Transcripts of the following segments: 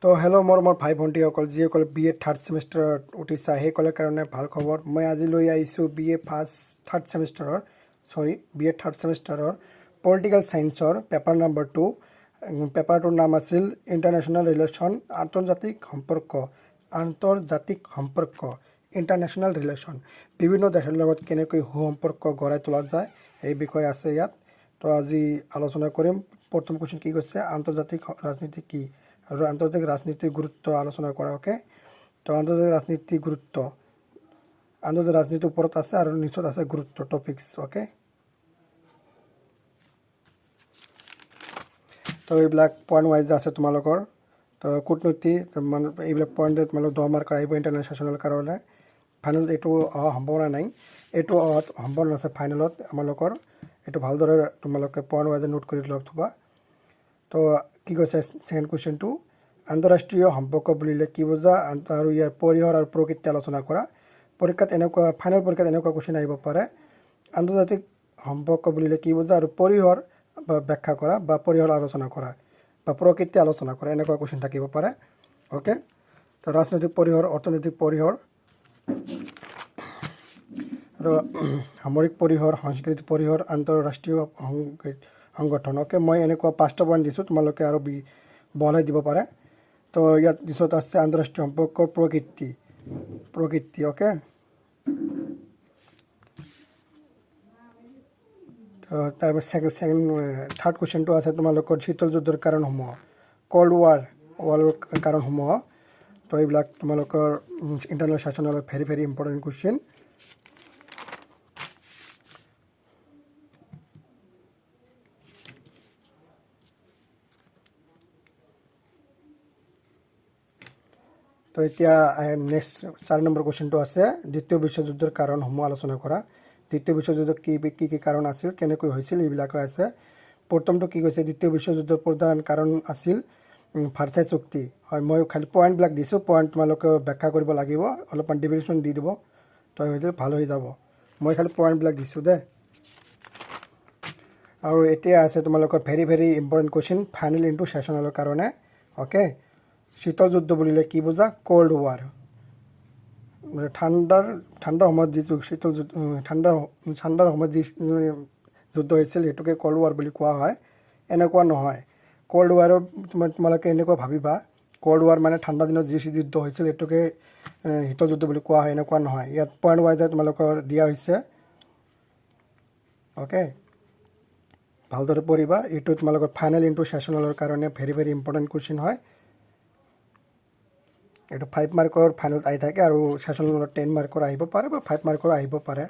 তো হেল্ল' মোৰ ভাই ভণ্টিসকল যিসকলে বি এ থাৰ্ড ছেমিষ্টাৰত উঠিছা সেইসকলৰ কাৰণে ভাল খবৰ। মই আজি লৈ আহিছোঁ বি এ থাৰ্ড ছেমিষ্টাৰৰ পলিটিকেল ছায়েন্সৰ পেপাৰ নম্বৰ 2। পেপাৰটোৰ নাম আছিল ইণ্টাৰনেশ্যনেল ৰিলেশ্যন, আন্তৰ্জাতিক সম্পৰ্ক ইণ্টাৰনেশ্যনেল ৰিলেশ্যন। বিভিন্ন দেশৰ লগত কেনেকৈ সুসম্পৰ্ক গঢ়াই তোলা যায় এই বিষয়ে আছে ইয়াত। তো আজি আলোচনা কৰিম। প্ৰথম কুৱেশ্যন কি কৈছে, আন্তৰ্জাতিক ৰাজনীতি কি আৰু আন্তৰ্জাতিক ৰাজনীতিৰ গুৰুত্ব আলোচনা কৰা। অ'কে, তো আন্তৰ্জাতিক ৰাজনীতিৰ গুৰুত্ব, আন্তৰ্জাতিক ৰাজনীতিৰ ওপৰত আছে আৰু নিচত আছে গুৰুত্ব টপিক্স। অ'কে, তো এইবিলাক পইণ্ট ৱাইজ আছে তোমালোকৰ। তো কূটনীতি মানে এইবিলাক পইণ্ট তোমালোক 10 মাৰ্ক আহিব ইণ্টাৰনেশ্যনেল ছেশ্যনৰ কাৰণে। ফাইনেলত এইটো অহা সম্ভাৱনা নাই, এইটো অহাত সম্ভাৱনা আছে ফাইনেলত আমালোকৰ। এইটো ভালদৰে তোমালোকে পইণ্ট ৱাইজ নোট কৰি লগ থবা। তো কি কৈছে ছেকেণ্ড কুৱেশ্যনটো, আন্তঃৰাষ্ট্ৰীয় সম্পৰ্ক বুলিলে কি বুজা আৰু ইয়াৰ পৰিসৰ আৰু প্ৰকৃতি আলোচনা কৰা। পৰীক্ষাত এনেকুৱা ফাইনেল পৰীক্ষাত এনেকুৱা কুৱেশ্যন আহিব পাৰে, আন্তৰ্জাতিক সম্পৰ্ক বুলিলে কি বুজা আৰু পৰিসৰ বা ব্যাখ্যা কৰা বা পৰিসৰ আলোচনা কৰা বা প্ৰকৃতি আলোচনা কৰা, এনেকুৱা কুৱেশ্যন থাকিব পাৰে। অ'কে, তো ৰাজনৈতিক পৰিসৰ, অৰ্থনৈতিক পৰিসৰ আৰু সামৰিক পৰিসৰ, সাংস্কৃতিক পৰিসৰ, আন্তঃৰাষ্ট্ৰীয় সংগঠন। অ'কে, মই এনেকুৱা 5টা পইণ্ট দিছোঁ, তোমালোকে আৰু বহলাই দিব পাৰে। তো ইয়াত পিছত আছে আন্তঃৰাষ্ট্ৰীয় সম্পৰ্কৰ প্ৰকৃতি। অ'কে, তো তাৰপিছত থাৰ্ড কুৱেশ্যনটো আছে তোমালোকৰ শীতল যুদ্ধৰ কাৰণসমূহ, কল্ড ৱাৰৰ কাৰণসমূহ। তো এইবিলাক তোমালোকৰ ইণ্টাৰনেল ছেশ্যনৰ ভেৰি ইম্পৰ্টেণ্ট কুৱেশ্যন। তো এতিয়া নেক্সট 4 নম্বৰ কুৱেশ্যনটো আছে দ্বিতীয় বিশ্বযুদ্ধৰ কাৰণসমূহ আলোচনা কৰা। দ্বিতীয় বিশ্বযুদ্ধত কি কাৰণ আছিল, কেনেকৈ হৈছিল, এইবিলাকে আছে। প্ৰথমটো কি কৈছে, দ্বিতীয় বিশ্বযুদ্ধৰ প্ৰধান কাৰণ আছিল ভাৰ্চাই চুক্তি। হয়, মই খালি পইণ্টবিলাক দিছোঁ, পইণ্ট তোমালোকে ব্যাখ্যা কৰিব লাগিব, অলপমান ডেফিনেশ্যন দি দিব, তো ভাল হৈ যাব। মই খালি পইণ্টবিলাক দিছোঁ দে। আৰু এতিয়া আছে তোমালোকৰ very important question final into ছেশ্যনৰ কাৰণে। অ'কে, শীতল যুদ্ধ বুলিলে কি বুজা, কল্ড ৱাৰ, ঠাণ্ডাৰ সময়ত যি ঠাণ্ডাৰ সময়ত যি যুদ্ধ হৈছিল সেইটোকে কল্ড ৱাৰ বুলি কোৱা হয়। এনেকুৱা নহয়, কল্ড ৱাৰৰ তোমালোকে এনেকুৱা ভাবিবা কল্ড ৱাৰ মানে ঠাণ্ডা দিনত যি যুদ্ধ হৈছিল সেইটোকে শীতল যুদ্ধ বুলি কোৱা হয়, এনেকুৱা নহয়। ইয়াত পইণ্ট ৱাইজে তোমালোকৰ দিয়া হৈছে। অ'কে, ভালদৰে পঢ়িবা, এইটো তোমালোকৰ ফাইনেল ইনটু ছেশ্যনৰ কাৰণে ভেৰি ইম্পৰ্টেণ্ট কুৱেশ্যন হয়। এইটো 5 মাৰ্কৰ ফাইনেলত আহি থাকে আৰু ছেশ্যনত 10 মাৰ্কৰ আহিব পাৰে বা 5 মাৰ্কৰ আহিব পাৰে।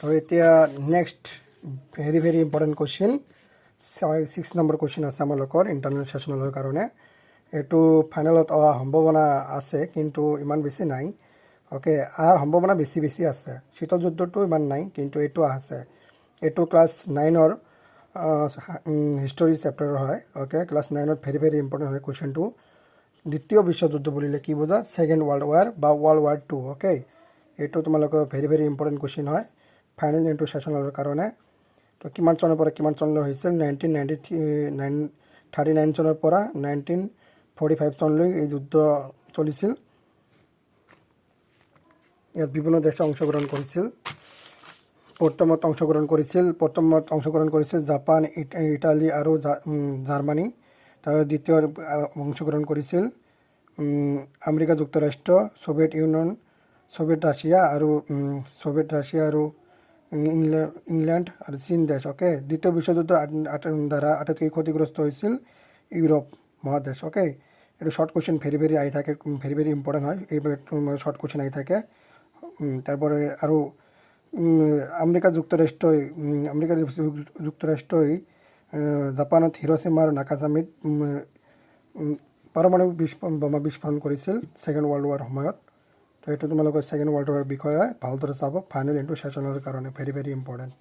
তো এতিয়া next very important question 6 number question আছে আমালোকৰ ইণ্টাৰনেল ছেশ্যনৰ কাৰণে। এইটো ফাইনেলত অহা সম্ভাৱনা আছে কিন্তু ইমান বেছি নাই। অ'কে, আৰু সম্ভাৱনা বেছি আছে। শীতল যুদ্ধটো ইমান নাই, কিন্তু এইটো আছে। এইটো ক্লাছ 9ৰ হিষ্টৰী চেপ্টাৰৰ হয়। অ'কে, ক্লাছ 9ত ভেৰি ইম্পৰ্টেণ্ট হয় কুৱেশ্যনটো। দ্বিতীয় বিশ্বযুদ্ধ বুলিলে কি বুজা, ছেকেণ্ড ৱৰ্ল্ড ৱাৰ বা ৱৰ্ল্ড ৱাৰ 2। অ'কে, এইটো তোমালোকৰ ভেৰি ইম্পৰ্টেণ্ট কুৱেশ্যন হয় ফাইনেল ইনটু ছেশ্যনৰ কাৰণে। তো কিমান চনৰ পৰা কিমান চনলৈ হৈছিল, 1939 চনৰ পৰা 1945 চনলৈ এই যুদ্ধ চলিছিল। ইয়াত বিভিন্ন দেশে অংশগ্ৰহণ কৰিছিল। প্ৰথমত অংশগ্ৰহণ কৰিছিল জাপান, ইটালী আৰু জাৰ্মানী। তাৰ দ্বিতীয় অংশগ্ৰহণ কৰিছিল আমেৰিকা যুক্তৰাষ্ট্ৰ, ছোভিয়েট ইউনিয়ন, ছোভিয়েট ৰাছিয়া আৰু ইংলেণ্ড আৰু চীন দেশ। অ'কে, দ্বিতীয় বিশ্বযুদ্ধ দ্বাৰা আটাইতকৈ ক্ষতিগ্ৰস্ত হৈছিল ইউৰোপ মহাদেশ। অ'কে, এইটো শ্বৰ্ট কুৱেশ্যন ভেৰি আহি থাকে, ভেৰি ইম্পৰ্টেণ্ট হয়, এইবিলাক শ্বৰ্ট কুৱেশ্যন আহি থাকে। তাৰপৰে আৰু আমেৰিকা যুক্তৰাষ্ট্ৰই জাপানত হিৰোশ্বিমা আৰু নাগাচাকিত পাৰমাণৱিক বোমা বিস্ফোৰণ কৰিছিল ছেকেণ্ড ৱৰ্ল্ড ৱাৰ সময়ত। তো এইটো তোমালোকৰ ছেকেণ্ড ৱৰ্ল্ড ৱাৰ বিষয়ে ভালদৰে চাব ফাইনেল ইনটু ছেশ্যনৰ কাৰণে ভেৰি ইম্পৰ্টেণ্ট।